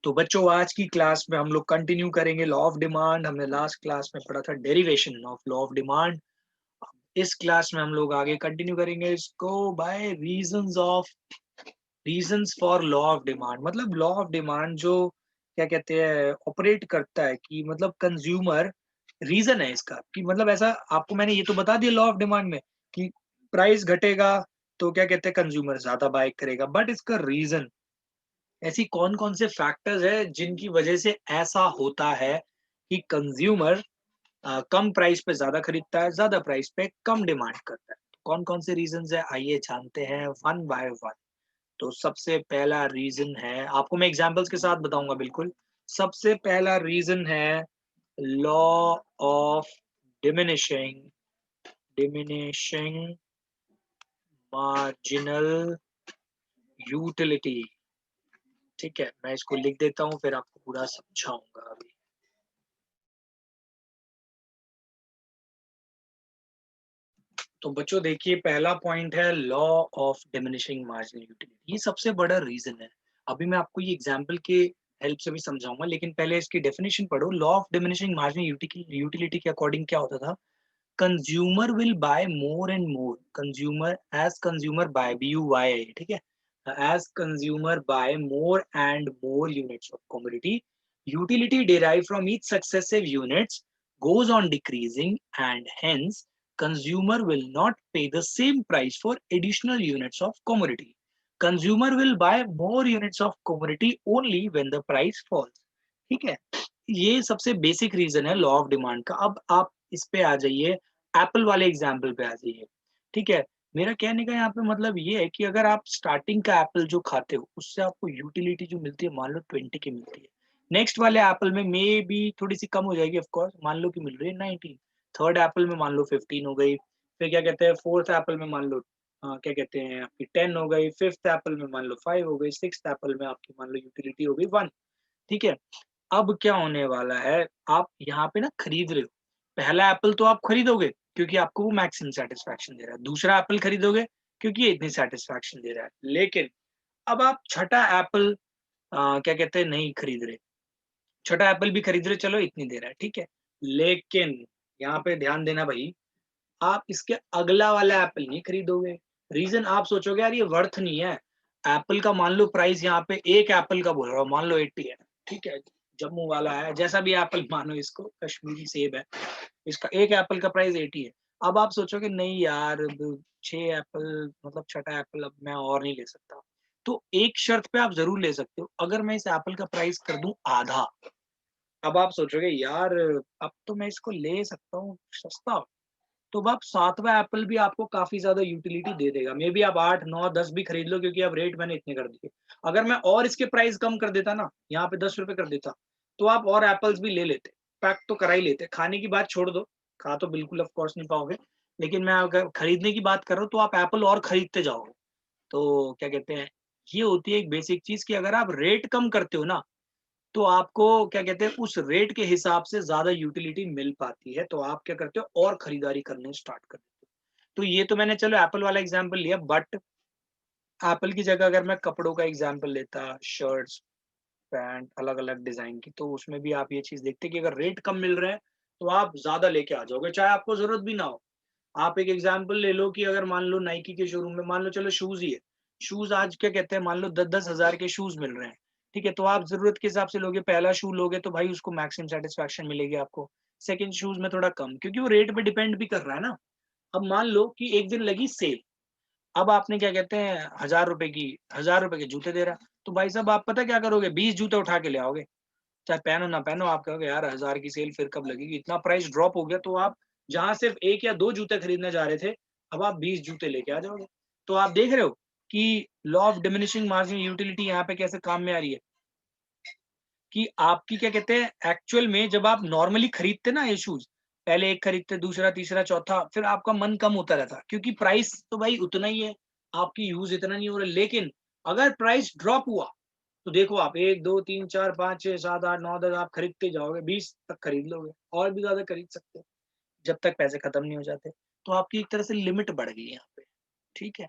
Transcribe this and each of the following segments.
तो बच्चों आज की क्लास में हम लोग कंटिन्यू करेंगे लॉ ऑफ डिमांड। हमने लास्ट क्लास में पढ़ा था derivation of law of demand. इस क्लास में हम लोग आगे कंटिन्यू करेंगे इसको by reasons for law of demand. मतलब लॉ ऑफ डिमांड जो क्या कहते हैं ऑपरेट करता है कि मतलब कंज्यूमर रीजन है इसका कि मतलब ऐसा आपको मैंने ये तो बता दिया लॉ ऑफ डिमांड में कि प्राइस घटेगा तो क्या कहते हैं कंज्यूमर ज्यादा बाय करेगा, बट इसका रीजन ऐसी कौन-कौन से फैक्टर्स है जिनकी वजह से ऐसा होता है कि कंज्यूमर कम प्राइस पे ज़्यादा खरीदता है, ज़्यादा प्राइस पे कम डिमांड करता है। कौन-कौन से रीज़न्स है आइए जानते हैं वन बाय वन। तो सबसे पहला रीज़न है, आपको मैं एग्ज़ाम्पल्स के साथ बताऊँगा बिल्कुल। सबसे पहला रीज़न है law of diminishing diminishing marginal utility. ठीक है, मैं इसको लिख देता हूँ फिर आपको पूरा समझाऊँगा अभी। तो बच्चों देखिए पहला पॉइंट है law of diminishing marginal utility. ये सबसे बड़ा रीजन है। अभी मैं आपको ये एग्जांपल के हेल्प से भी समझाऊंगा, लेकिन पहले इसकी डेफिनेशन पढ़ो। Law of diminishing marginal utility के अकॉर्डिंग क्या होता था? Consumer will buy more and more, consumer as consumer buy BUY, ठीक है, as consumer buy more and more units of commodity, utility derived from each successive units goes on decreasing, and hence consumer will not pay the same price for additional units of commodity. Consumer will buy more units of commodity only when the price falls. ठीक है, ये सबसे basic reason है law of demand का। अब आप इस पे आ जाइए, एप्पल वाले एग्जाम्पल पे आ जाइए। ठीक है, मेरा कहने का यहाँ पे मतलब ये है कि अगर आप स्टार्टिंग का एप्पल जो खाते हो उससे आपको यूटिलिटी जो मिलती है मान लो 20 की मिलती है, नेक्स्ट वाले एप्पल में मे बी थोड़ी सी कम हो जाएगी ऑफ कोर्स, मान लो कि मिल रही है 19, थर्ड एप्पल में मान लो 15 हो गई, फिर क्या कहते हैं फोर्थ एप्पल में मान लो क्या कहते हैं आपकी 10 हो गई, फिफ्थ एप्पल में मान लो 5 हो गई, सिक्स्थ एप्पल में आपकी मान लो यूटिलिटी हो गई 1। ठीक है, अब क्या होने वाला है, आप यहाँ पे ना खरीद रहे हो। पहला एप्पल तो आप खरीदोगे क्योंकि आपको वो मैक्सिमम सेटिस्फैक्शन दे रहा है, दूसरा एप्पल खरीदोगे क्योंकि ये इतनी सेटिस्फैक्शन दे रहा है, लेकिन अब आप छठा एप्पल क्या कहते हैं नहीं खरीद रहे, छठा एप्पल भी खरीद रहे, चलो इतनी दे रहा है, ठीक है, लेकिन यहाँ पे ध्यान देना भाई, आप इसके अगला वाला एप्पल नहीं खरीदोगे। रीजन आप सोचोगे यार ये वर्थ नहीं है। एप्पल का मान लो प्राइस यहाँ पे एक एप्पल का बोल रहा हूँ, मान लो 80 है, ठीक है, जम्मू वाला है, जैसा भी एप्पल मानो इसको, कश्मीरी सेब है, इसका एक एप्पल का प्राइस 80 है। अब आप सोचोगे नहीं यार, अब 6 एप्पल मतलब छठा एप्पल अब मैं और नहीं ले सकता। तो एक शर्त पे आप जरूर ले सकते हो, अगर मैं इस एप्पल का प्राइस कर दूं आधा, अब आप सोचोगे यार अब तो मैं इसको ले सकता हूँ सस्ता, तो अब आप सातवां एप्पल भी आपको काफी ज्यादा यूटिलिटी दे देगा। मे बी आप 8 9 10 भी खरीद लो क्योंकि अब रेट मैंने इतने कर दिए। अगर मैं और इसके प्राइस कम कर देता ना, यहाँ पे 10 रुपए कर देता, तो आप और एप्पल्स भी ले लेते, पैक तो करा ही लेते। खाने की बात छोड़ दो, खा तो बिल्कुल ऑफ कोर्स नहीं पाओगे, लेकिन मैं अगर खरीदने की बात कर रहा हूँ तो आप एप्पल और खरीदते जाओगे। तो क्या कहते हैं, ये होती है एक बेसिक चीज कि अगर आप रेट कम करते हो ना, तो आपको क्या कहते हैं उस रेट के हिसाब से ज्यादा यूटिलिटी मिल पाती है, तो आप क्या करते हो और खरीदारी करने स्टार्ट कर देते हो। तो ये तो मैंने चलो एप्पल वाला एग्जांपल लिया, बट एप्पल की जगह अगर मैं कपड़ों का एग्जांपल लेता, शर्ट्स पैंट अलग अलग डिजाइन की, तो उसमें भी आप ये चीज देखते कि अगर रेट कम मिल रहा है तो आप ज्यादा लेके आ जाओगे चाहे आपको जरूरत भी ना हो। आप एक एग्जांपल ले लो कि अगर मान लो नाइकी के शोरूम में मान लो चलो शूज ही है, शूज आज क्या कहते हैं मान लो 10-10 हजार के शूज मिल रहे हैं, ठीक है, तो आप जरूरत के हिसाब से लोगे, पहला शू लोगे तो भाई उसको मैक्सिमम सेटिस्फैक्शन मिलेगी आपको, सेकंड शूज में थोड़ा कम, क्योंकि वो रेट पे डिपेंड भी कर रहा है ना। अब मान लो कि एक दिन लगी सेल, अब आपने क्या कहते हैं 1000 रुपए के जूते दे रहा है, तो भाई साहब आप पता क्या करोगे, 20 जूते उठा के ले आओगे, चाहे पहनो ना पहनो, आप कहोगे यार 1000 की सेल फिर कब लगेगी, इतना प्राइस ड्रॉप हो गया, तो आप जहां सिर्फ एक या दो जूते खरीदने जा रहे थे, अब आप 20 जूते लेके आ जाओगे। तो आप देख रहे हो कि law of diminishing marginal utility यहाँ पे कैसे काम में आ रही है, कि आपकी क्या कहते हैं एक्चुअल में जब आप नॉर्मली खरीदते ना ये शूज, पहले एक खरीदते, दूसरा तीसरा चौथा, फिर आपका मन कम होता रहता क्योंकि प्राइस तो भाई उतना ही है, आपकी यूज इतना नहीं हो रहा, लेकिन अगर प्राइस ड्रॉप हुआ तो देखो आप 1 2 3 4 5 6 7 8 9 10 आप खरीदते जाओगे, 20 तक खरीद लोगे, और भी ज्यादा खरीद सकते हो जब तक पैसे खत्म नहीं हो जाते। तो आपकी एक तरह से लिमिट बढ़ गई यहाँ पे। ठीक है,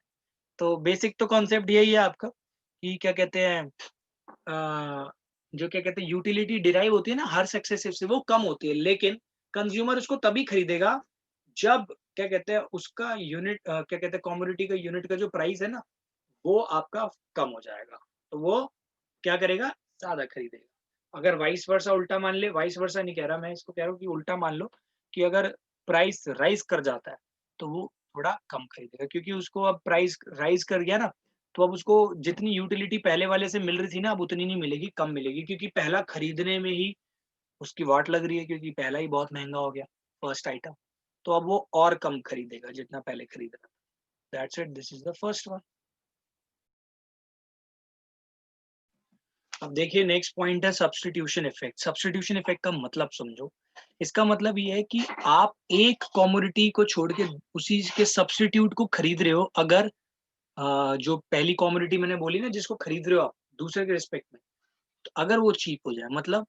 तो बेसिक तो कॉन्सेप्ट यही है आपका कि क्या कहते हैं जो क्या कहते हैं यूटिलिटी डिराइव होती है ना हर सक्सेसिव से, वो कम होती है, लेकिन कंज्यूमर उसको तभी खरीदेगा जब क्या कहते हैं उसका यूनिट क्या कहते हैं कमोडिटी का यूनिट का जो प्राइस है ना वो आपका कम हो जाएगा, तो वो क्या करेगा, ज़्यादा खरीदेगा। अगर वाइस वर्सा उल्टा मान ले, वाइस वर्सा नहीं कह रहा मैं, इसको कह रहा हूँ कि उल्टा मान लो कि अगर प्राइस राइज़ कर जाता है, तो वो थोड़ा कम खरीदेगा क्योंकि उसको अब प्राइस राइज़ कर गया ना, तो अब उसको जितनी यूटिलिटी पहले वाले से मिल रही थी ना, अब उतनी नहीं मिलेगी, कम मिलेगी क्योंकि पहला खरीदने में ही उसकी वाट लग रही है क्योंकि पहला ही बहुत महँगा हो गया, फर्स्ट आइटम। तो अब वो और कम खरीदेगा जितना पहले खरीद रहा था। That's it, this is the first one. अब देखिए नेक्स्ट पॉइंट है सब्स्टिट्यूशन इफेक्ट। सब्स्टिट्यूशन इफेक्ट का मतलब समझो। इसका मतलब ये है कि आप एक कमोडिटी को छोड़ के उसी के सब्स्टिट्यूट को खरीद रहे हो अगर जो पहली कमोडिटी मैंने बोली ना जिसको खरीद रहे हो आप दूसरे के रिस्पेक्ट में, तो अगर वो चीप हो जाए मतलब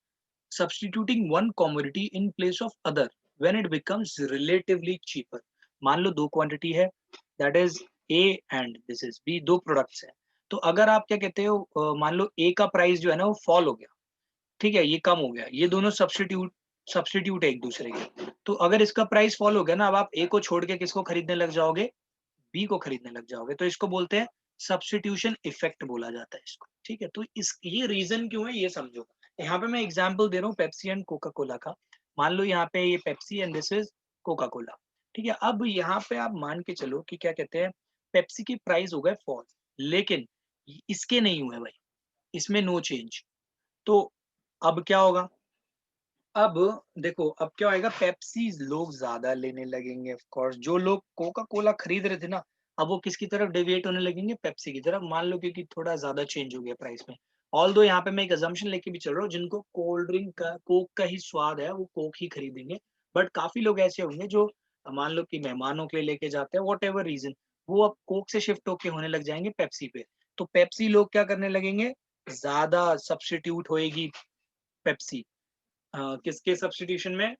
substituting one commodity in place of other when it becomes relatively cheaper. मान लो दो क्वांटिटी है, that is A and this is B, दो प्रोडक्ट्स है। तो अगर आप क्या कहते हो मान लो ए का प्राइस जो है ना वो फॉल हो गया, ठीक है, ये कम हो गया, ये दोनों सब्स्टिट्यूट सब्स्टिट्यूट है एक दूसरे के। तो अगर इसका प्राइस फॉल हो गया ना, अब आप ए को छोड़ के किसको खरीदने लग जाओगे, बी को खरीदने लग जाओगे, तो इसको बोलते हैं सब्स्टिट्यूशन इफेक्ट बोला जाता है इसको। ठीक है, तो इस ये रीजन क्यों है ये समझो। यहाँ पे मैं एग्जांपल दे रहा हूँ पेप्सी एंड कोका कोला का। मान लो यहाँ पे ये Pepsi and this is Coca Cola. ठीक है, अब यहाँ पे आप मान के चलो कि क्या कहते हैं पेप्सी की प्राइस हो गए फॉल, लेकिन इसके नहीं हुए भाई, इसमें नो चेंज। तो अब क्या होगा, अब देखो अब क्या होएगा, पेप्सी लोग ज्यादा लेने लगेंगे ऑफ कोर्स। जो लोग कोका कोला खरीद रहे थे ना, अब वो किसकी तरफ डेविएट होने लगेंगे, पेप्सी की तरफ। मान लो क्योंकि थोड़ा ज्यादा चेंज हो गया प्राइस में। ऑल दो यहाँ पे मैं एक अजम्पशन लेके भी चल रहा हूँ, जिनको कोल्ड ड्रिंक का कोक का ही स्वाद है वो कोक ही खरीदेंगे। बट काफी लोग ऐसे होंगे जो मान लो कि मेहमानों के लिए लेके जाते हैं वॉट एवर रीजन, वो अब कोक से शिफ्ट होके होने लग जाएंगे पेप्सी पे। तो पेप्सी लोग क्या करने लगेंगे, ज्यादा सब्स्टिट्यूट होएगी पेप्सी किसके सब्स्टिट्यूशन में,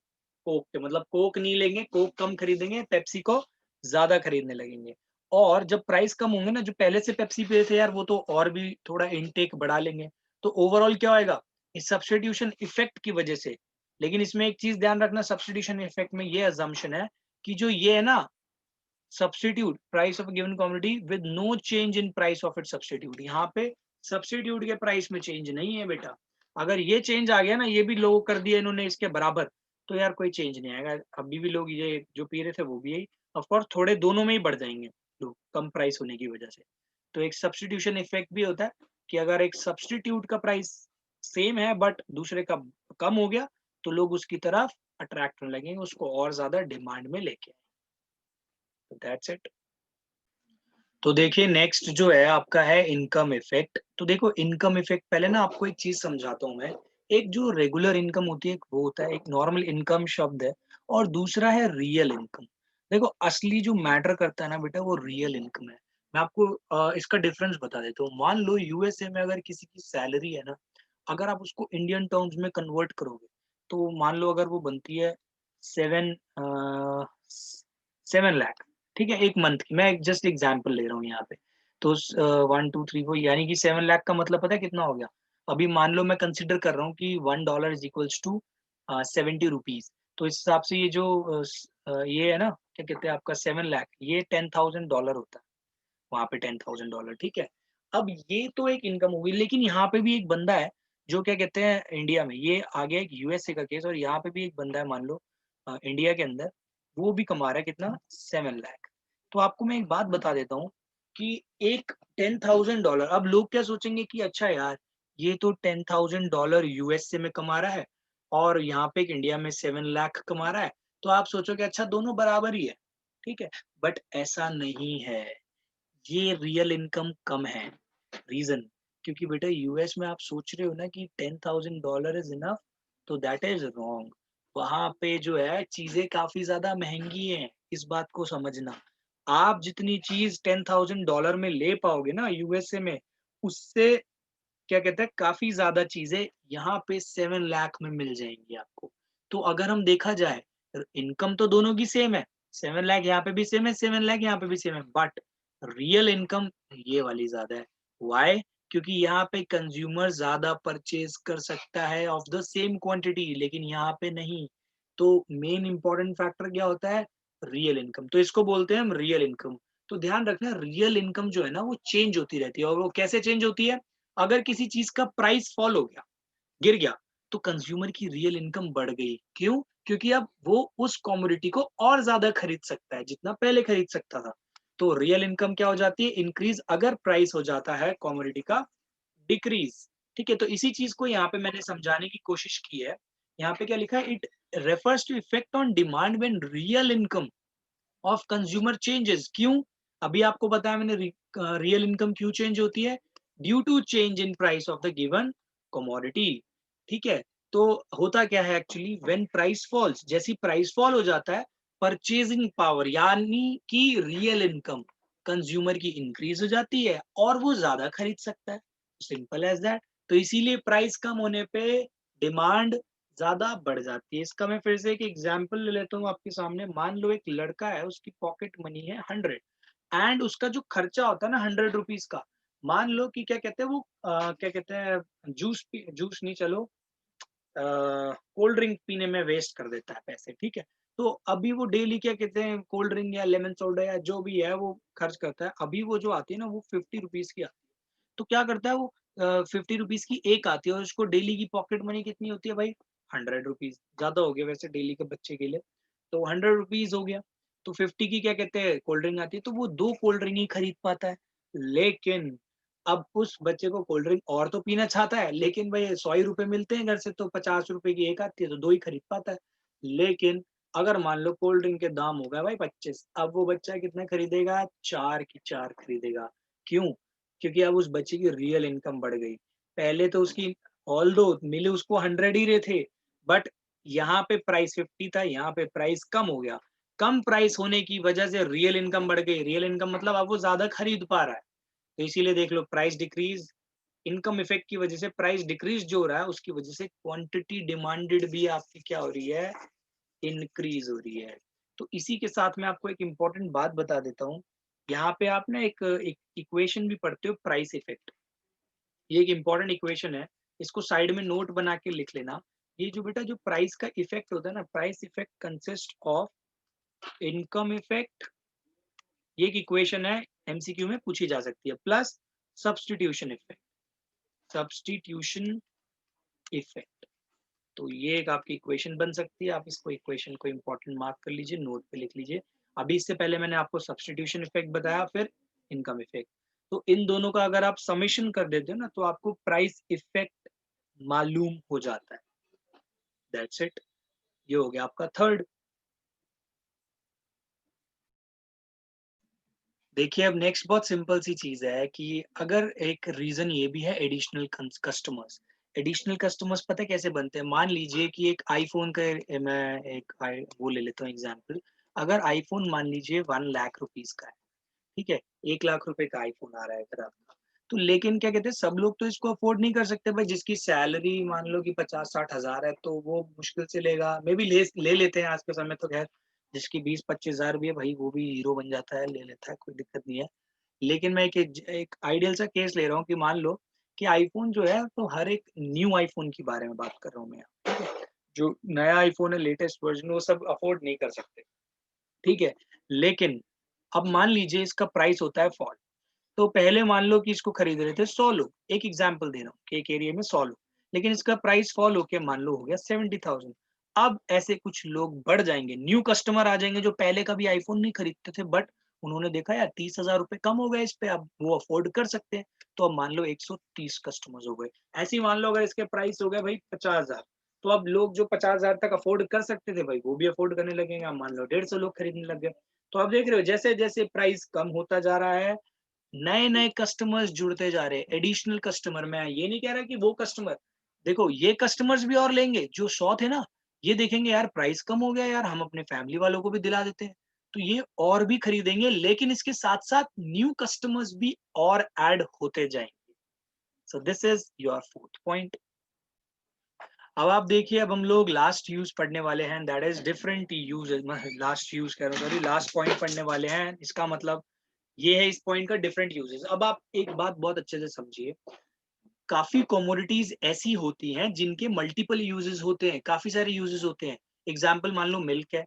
कोक के। मतलब कोक नहीं लेंगे, कोक कम खरीदेंगे, पेप्सी को ज्यादा खरीदने लगेंगे। और जब प्राइस कम होंगे ना, जो पहले से पेप्सी पे थे यार वो तो और भी थोड़ा इनटेक बढ़ा लेंगे। तो ओवरऑल क्या होएगा, इस सब्स्टिट्यूशन इफेक्ट की वजह से। लेकिन इसमें एक चीज ध्यान रखना, सब्स्टिट्यूशन इफेक्ट में ये अजम्पशन है कि जो ये है ना substitute price of given commodity with no change in price of it substitute, यहाँ पे सब्स्टिट्यूट के प्राइस में चेंज नहीं है बेटा। अगर ये चेंज आ गया ना, ये भी लो कर दिया इन्होंने इसके बराबर, तो यार कोई चेंज नहीं आएगा। अभी भी लोग ये जो पी रहे थे वो भी यही, ऑफकोर्स थोड़े दोनों में ही बढ़ जाएंगे लोग कम प्राइस होने की वजह से। तो एक सब्स्टिट्यूशन इफेक्ट भी होता है कि अगर एक सब्स्टिट्यूट का प्राइस सेम है बट दूसरे का कम हो गया, तो लोग उसकी तरफ अट्रैक्ट होने लगेंगे, उसको और ज्यादा डिमांड में लेके। तो दैट्स इट। तो देखिए नेक्स्ट जो है आपका है इनकम इफेक्ट। तो देखो इनकम इफेक्ट पहले ना आपको एक चीज समझाता हूँ मैं। एक जो रेगुलर इनकम होती है एक वो होता है, एक नॉर्मल इनकम शब्द है, और दूसरा है रियल इनकम। देखो असली जो मैटर करता है ना बेटा वो रियल इनकम है। मैं आपको इसका डिफरेंस बता देता हूँ। मान लो यूएसए में अगर किसी की सैलरी है ना, अगर आप उसको इंडियन टर्म्स में कन्वर्ट करोगे, तो मान लो अगर वो बनती है 7 लाख, ठीक है, एक मंथ की। मैं जस्ट एग्जांपल ले रहा हूँ यहाँ पे। तो 1 2 3 4 यानी कि 7 लाख का मतलब पता है कितना हो गया। अभी मान लो मैं कंसिडर कर रहा हूँ कि $1 इज इक्वल्स टू 70 रुपीज। तो इस हिसाब से ये जो ये है ना क्या कहते हैं आपका 7 लाख, ये $10,000 होता है वहां पे, $10,000, ठीक है। अब ये तो एक इनकम होगी, लेकिन यहाँ पे भी एक बंदा है जो क्या कहते हैं इंडिया में, ये आ गया एक यूएसए का केस, और यहाँ पे भी एक बंदा है मान लो इंडिया के अंदर, वो भी कमा रहा है कितना, 7 लाख। तो आपको मैं एक बात बता देता हूँ कि एक $10,000, अब लोग क्या सोचेंगे कि अच्छा यार ये तो $10,000 यूएसए में कमा रहा है और यहाँ पे एक इंडिया में 7 लाख कमा रहा है, तो आप सोचोगे अच्छा दोनों बराबर ही है, ठीक है। बट ऐसा नहीं है, ये रियल इनकम कम है। रीजन, क्योंकि बेटा यूएस में आप सोच रहे हो ना कि $10,000 इज इनफ, तो दैट इज रॉन्ग। वहां पे जो है चीजें काफी ज्यादा महंगी हैं, इस बात को समझना। आप जितनी चीज $10,000 में ले पाओगे ना यूएसए में, उससे क्या कहते हैं काफी ज्यादा चीजें यहाँ पे 7 लाख में मिल जाएंगी आपको। तो अगर हम देखा जाए, इनकम तो दोनों की सेम है, 7 लाख यहाँ पे भी सेम है, 7 लाख यहाँ पे भी सेम है, बट रियल इनकम ये वाली ज्यादा है। वाई? क्योंकि यहाँ पे कंज्यूमर ज्यादा परचेज कर सकता है ऑफ द सेम क्वांटिटी, लेकिन यहाँ पे नहीं। तो मेन इंपॉर्टेंट फैक्टर क्या होता है? Real income. तो इसको बोलते हैं हम रियल इनकम। तो ध्यान रखना, रियल इनकम जो है ना वो चेंज होती रहती है। और वो कैसे चेंज होती है? अगर किसी चीज का प्राइस फॉल हो गया, गिर गया, तो कंज्यूमर की रियल इनकम बढ़ गई। क्यों? क्योंकि अब वो उस कमोडिटी को और ज्यादा खरीद सकता है जितना पहले खरीद सकता था। तो रियल इनकम क्या हो जाती है? इंक्रीज। अगर प्राइस हो जाता है कमोडिटी का डिक्रीज। ठीक है, तो इसी चीज को यहाँ पे मैंने समझाने की कोशिश की है। यहाँ पे क्या लिखा है? It refers to effect on demand when real income of consumer changes. क्यों? अभी आपको बताया मैंने, रियल इनकम क्यों चेंज होती है? Due to change in price of the given commodity. ठीक है, तो होता क्या है एक्चुअली? व्हेन प्राइस फॉल्स, जैसी प्राइस फॉल हो जाता है, परचेजिंग पावर यानी कि रियल इनकम कंज्यूमर की इंक्रीज हो जाती है और वो ज्यादा खरीद सकता है। Simple as that. तो इसीलिए प्राइस कम होने पे डिमांड ज्यादा बढ़ जाती है। इसका मैं फिर से एक एग्जांपल ले लेता हूँ आपके सामने। मान लो एक लड़का है, उसकी पॉकेट मनी है 100, एंड उसका जो खर्चा होता है ना 100 रुपीज का, मान लो कि क्या कहते हैं वो, क्या कहते हैं, जूस नहीं, चलो कोल्ड ड्रिंक पीने में वेस्ट कर देता है पैसे। ठीक है, तो अभी वो डेली क्या कहते हैं, कोल्ड ड्रिंक या लेमन सोडा या जो भी है वो खर्च करता है। अभी वो जो आती है ना वो 50 रुपीज की आती है। तो क्या करता है वो, 50 रुपीज की एक आती है और उसको डेली की पॉकेट मनी कितनी होती है भाई? 100 रुपीज। ज्यादा हो गया वैसे डेली के बच्चे के लिए, तो 100 रुपीज हो गया। तो 50 की क्या कहते हैं कोल्ड ड्रिंक आती है, तो वो 2 कोल्ड ड्रिंक ही खरीद पाता है। लेकिन अब उस बच्चे को कोल्ड ड्रिंक और तो पीना चाहता है, लेकिन भाई 100 ही रुपए मिलते हैं घर से, तो 50 रुपए की एक आती है तो दो ही खरीद पाता है। लेकिन अगर मान लो कोल्ड ड्रिंक के दाम हो गए भाई 25, अब वो बच्चा कितने खरीदेगा? 4 की 4 खरीदेगा। क्यों? क्योंकि अब उस बच्चे की रियल इनकम बढ़ गई। पहले तो उसकी, ऑल दो मिले उसको 100 ही रहे थे, बट यहाँ पे प्राइस 50 था, यहाँ पे प्राइस कम हो गया। कम प्राइस होने की वजह से रियल इनकम बढ़ गई। रियल इनकम मतलब अब वो ज्यादा खरीद पा रहा है। तो इसीलिए देख लो, प्राइस डिक्रीज, इनकम इफेक्ट की वजह से प्राइस डिक्रीज जो हो रहा है, उसकी वजह से क्वांटिटी डिमांडेड भी आपकी क्या हो रही है? इंक्रीज हो रही है। तो इसी के साथ मैं आपको एक इम्पोर्टेंट बात बता देता हूँ। यहाँ पे आप ना एक इक्वेशन भी पढ़ते हो, प्राइस इफेक्ट। ये एक इम्पोर्टेंट इक्वेशन है, इसको साइड में नोट बना के लिख लेना। ये जो बेटा जो प्राइस का इफेक्ट होता है ना, price effect consist of income effect, ये एक इक्वेशन है, एमसीक्यू में पूछी जा सकती है, plus substitution effect. Substitution effect, तो ये एक आपकी इक्वेशन बन सकती है। आप इसको इक्वेशन को इंपॉर्टेंट मार्क कर लीजिए, नोट पे लिख लीजिए। अभी इससे पहले मैंने आपको सब्स्टिट्यूशन इफेक्ट बताया, फिर इनकम इफेक्ट। तो इन दोनों का अगर आप समेशन कर देते हो ना, तो आपको प्राइस इफेक्ट मालूम हो जाता है। That's it. ये हो गया आपका थर्ड। देखिए अब नेक्स्ट बहुत सिंपल सी चीज है कि अगर एक रीजन ये भी है एडिशनल कस्टमर्स। एडिशनल कस्टमर्स पता है कैसे बनते हैं? मान लीजिए कि एक आईफोन का, मैं वो ले लेता हूँ एग्जांपल। अगर आईफोन मान लीजिए 1 लाख रुपीज का है, ठीक है, 1 लाख रुपए का आईफोन आ रहा है अगर आपका, तो लेकिन क्या कहते हैं, सब लोग तो इसको अफोर्ड नहीं कर सकते भाई। जिसकी सैलरी मान लो कि 50-60 हजार है, तो वो मुश्किल से लेगा। मे भी ले लेते हैं आज के समय तो खैर, जिसकी 20-25 हजार भी है भाई वो भी हीरो बन जाता है, ले लेता है, कोई दिक्कत नहीं है। लेकिन मैं एक आइडियल सा केस ले रहा हूँ कि मान लो कि आईफोन जो है, तो हर एक न्यू आईफोन की बारे में बात कर रहा हूँ मैं यहाँ, ठीक है? जो नया आईफोन है, लेटेस्ट वर्जन, वो सब अफोर्ड नहीं कर सकते। ठीक है, लेकिन अब मान लीजिए इसका प्राइस होता है फॉल। तो पहले मान लो कि इसको खरीद रहे थे 100 लोग, एक एग्जाम्पल दे रहा हूँ कि एक एरिया में 100 लोग, लेकिन इसका प्राइस फॉल होके मान लो हो गया 70,000। अब ऐसे कुछ लोग बढ़ जाएंगे, न्यू कस्टमर आ जाएंगे जो पहले कभी आईफोन नहीं खरीदते थे, बट उन्होंने देखा यार 30,000 रुपए कम हो गए इस पे, अब वो अफोर्ड कर सकते हैं। तो अब मान लो 130 कस्टमर्स हो गए। ऐसे ही मान लो अगर इसके प्राइस हो गए भाई 50,000, तो अब लोग जो 50,000 तक अफोर्ड कर सकते थे भाई, वो भी अफोर्ड करने लगेंगे। अब मान लो 150 लोग खरीदने लग गए। तो आप देख रहे हो जैसे जैसे प्राइस कम होता जा रहा है, नए नए कस्टमर्स जुड़ते जा रहे हैं, एडिशनल कस्टमर। मैं ये नहीं कह रहा कि वो कस्टमर, देखो ये कस्टमर्स भी और लेंगे जो 100 थे ना, ये देखेंगे यार प्राइस कम हो गया, यार हम अपने फैमिली वालों को भी दिला देते हैं, तो ये और भी खरीदेंगे। लेकिन इसके साथ साथ न्यू कस्टमर्स भी और ऐड होते जाएंगे। So this is your fourth point. अब आप देखिए, अब हम लोग लास्ट यूज पढ़ने वाले हैं, that is different use. Last use कह रहा हूँ, सॉरी, लास्ट पॉइंट पढ़ने वाले हैं। इसका मतलब ये है इस पॉइंट का डिफरेंट यूजेस। अब आप एक बात बहुत अच्छे से समझिए, काफ़ी कमोडिटीज़ ऐसी होती हैं जिनके मल्टीपल यूजेस होते हैं, काफ़ी सारे यूजेस होते हैं। एग्ज़ाम्पल मान लो मिल्क है,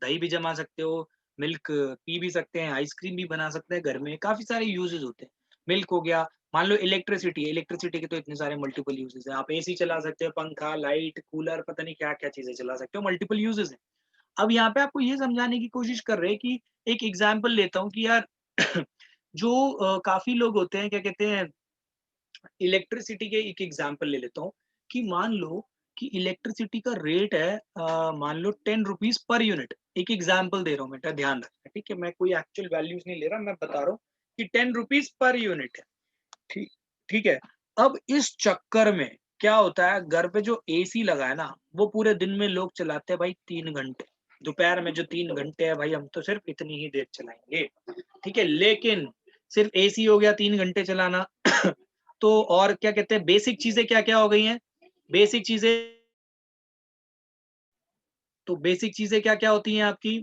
दही भी जमा सकते हो, मिल्क पी भी सकते हैं, आइसक्रीम भी बना सकते हैं घर में, काफ़ी सारे यूजेस होते हैं। मिल्क हो गया, मान लो इलेक्ट्रिसिटी है, इलेक्ट्रिसिटी के तो इतने सारे मल्टीपल यूजेस हैं। आप एसी चला सकते हो, पंखा, लाइट, कूलर, पता नहीं क्या-क्या चीज़ें चला सकते हो, मल्टीपल यूजेस हैं। अब यहाँ पे आपको ये समझाने की कोशिश कर रहे हैं कि एक एग्ज़ाम्पल लेता हूँ कि यार जो काफ़ी लोग होते हैं, क्या कहते हैं, इलेक्ट्रिसिटी के एक एग्जांपल ले लेता हूँ कि मान लो कि इलेक्ट्रिसिटी का रेट है मान लो 10 रुपीज पर यूनिट। एक एग्जांपल दे रहा हूँ, बेटा ध्यान रखना, ठीक है? मैं कोई एक्चुअल वैल्यूज नहीं ले रहा, मैं बता रहा हूँ कि 10 रुपीज पर यूनिट है। ठीक ठीक है। अब इस चक्कर में क्या होता है, घर पे जो एसी लगा है ना, वो पूरे दिन में लोग चलाते हैं भाई 3 घंटे। दोपहर में जो 3 घंटे है भाई, हम तो सिर्फ इतनी ही देर चलाएंगे, ठीक है? लेकिन सिर्फ एसी हो गया 3 घंटे चलाना तो और क्या कहते हैं, बेसिक चीजें क्या क्या हो गई हैं, बेसिक चीजें, तो बेसिक चीजें क्या क्या होती हैं आपकी,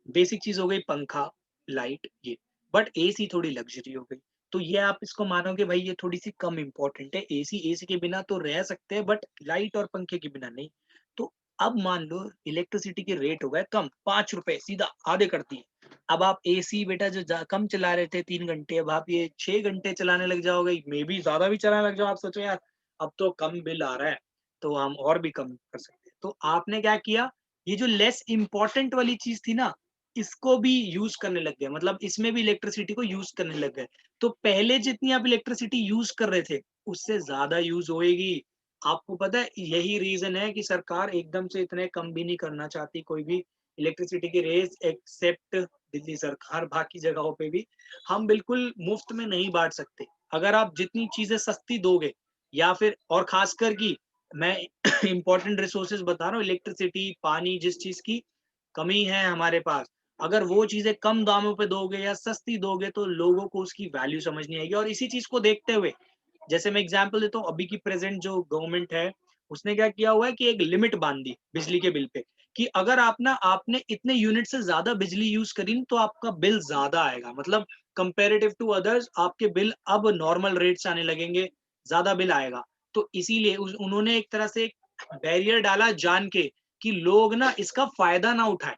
बेसिक चीज हो गई पंखा, लाइट, ये। बट एसी थोड़ी लग्जरी हो गई। तो ये आप इसको मानोगे भाई ये थोड़ी सी कम इंपॉर्टेंट है, एसी एसी के बिना तो रह सकते हैं बट लाइट और पंखे के बिना नहीं। तो अब मान लो इलेक्ट्रिसिटी के रेट हो गए कम, 5 रुपए सीधा आधे कर दिए। अब आप एसी बेटा जो कम चला रहे थे 3 घंटे, अब आप ये 6 घंटे चलाने लग जाओगे, मे बी ज्यादा भी चलाने लग जाओ। आप सोचो यार अब तो कम बिल आ रहा है, तो हम और भी कम कर सकते हैं। तो आपने क्या किया, ये जो लेस इंपॉर्टेंट वाली चीज थी ना, इसको भी यूज करने लग गए, मतलब इसमें भी इलेक्ट्रिसिटी को यूज करने लग गए। तो पहले जितनी आप इलेक्ट्रिसिटी यूज कर रहे थे उससे ज्यादा यूज होएगी। आपको पता है यही रीजन है कि सरकार एकदम से इतने कम भी नहीं करना चाहती कोई भी इलेक्ट्रिसिटी की रेट, एक्सेप्ट दिल्ली सरकार, बाकी जगहों पे भी हम बिल्कुल मुफ्त में नहीं बांट सकते। अगर आप जितनी चीजें सस्ती दोगे, या फिर और खासकर की मैं इंपॉर्टेंट रिसोर्सेज बता रहा हूँ, इलेक्ट्रिसिटी, पानी, जिस चीज की कमी है हमारे पास, अगर वो चीजें कम दामों पे दोगे या सस्ती दोगे तो लोगों को उसकी वैल्यू समझ नहीं आएगी। और इसी चीज को देखते हुए, जैसे मैं एग्जांपल देता हूँ, अभी की प्रेजेंट जो गवर्नमेंट है उसने क्या किया हुआ है कि एक लिमिट बांध दी बिजली के बिल पे, कि अगर आपने इतने यूनिट से ज्यादा बिजली यूज करी तो आपका बिल ज्यादा आएगा, मतलब कंपेरेटिव टू अदर्स आपके बिल अब नॉर्मल रेट से आने लगेंगे, ज्यादा बिल आएगा। तो इसीलिए उन्होंने एक तरह से बैरियर डाला जान के कि लोग ना इसका फायदा ना उठाए,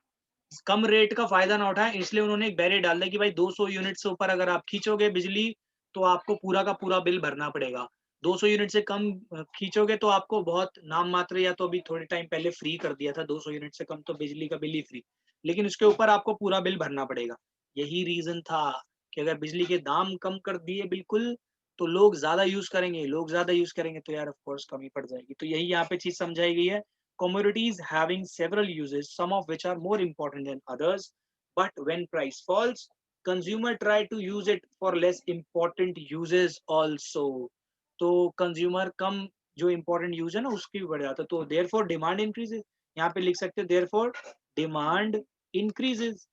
कम रेट का फायदा ना उठाएं, इसलिए उन्होंने एक बैरियर डाल दिया कि भाई 200 यूनिट से ऊपर अगर आप खींचोगे बिजली तो आपको पूरा का पूरा बिल भरना पड़ेगा। 200 यूनिट से कम खींचोगे तो आपको बहुत नाम मात्र, या तो अभी थोड़े टाइम पहले फ्री कर दिया था, 200 यूनिट से कम तो बिजली का बिल ही फ्री, लेकिन उसके ऊपर आपको पूरा बिल भरना पड़ेगा। यही रीजन था कि अगर बिजली के दाम कम कर दिए बिल्कुल, तो लोग ज्यादा यूज करेंगे, लोग ज्यादा यूज करेंगे तो यार ऑफ कोर्स कमी पड़ जाएगी। तो यही यहाँ पे चीज समझाई गई है, commodities having several uses, some of which are more important than others. But when price falls, consumer try to use it for less important uses also. तो कंज्यूमर कम जो इंपॉर्टेंट यूज है ना उसकी भी बढ़ जाता है, तो देयर फॉर डिमांड इंक्रीजेज। यहाँ पे लिख सकते हो देयर फॉर डिमांड इंक्रीजेज।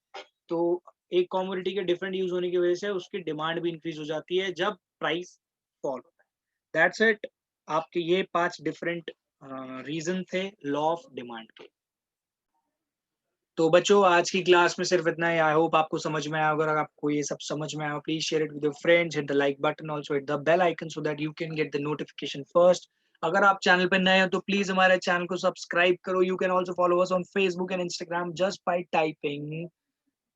तो एक कॉमोडिटी के डिफरेंट यूज होने की वजह से उसकी डिमांड भी इंक्रीज हो जाती है जब प्राइस फॉल होता है। That's it. आपके ये 5 डिफरेंट रीजन थे लॉ ऑफ डिमांड के। तो बच्चों आज की क्लास में सिर्फ इतना ही। आई होप आपको समझ में आया। अगर आपको ये सब समझ में आया please share it with your friends, hit the like button, also hit the bell icon so that you can get the notification first. अगर आप चैनल पे नए हो तो प्लीज हमारे चैनल को सब्सक्राइब करो। You can also follow us on Facebook and Instagram just by typing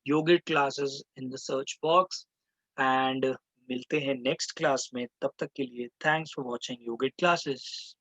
yogic classes in the search box. And मिलते हैं नेक्स्ट क्लास में, तब तक के लिए thanks for watching yogic classes.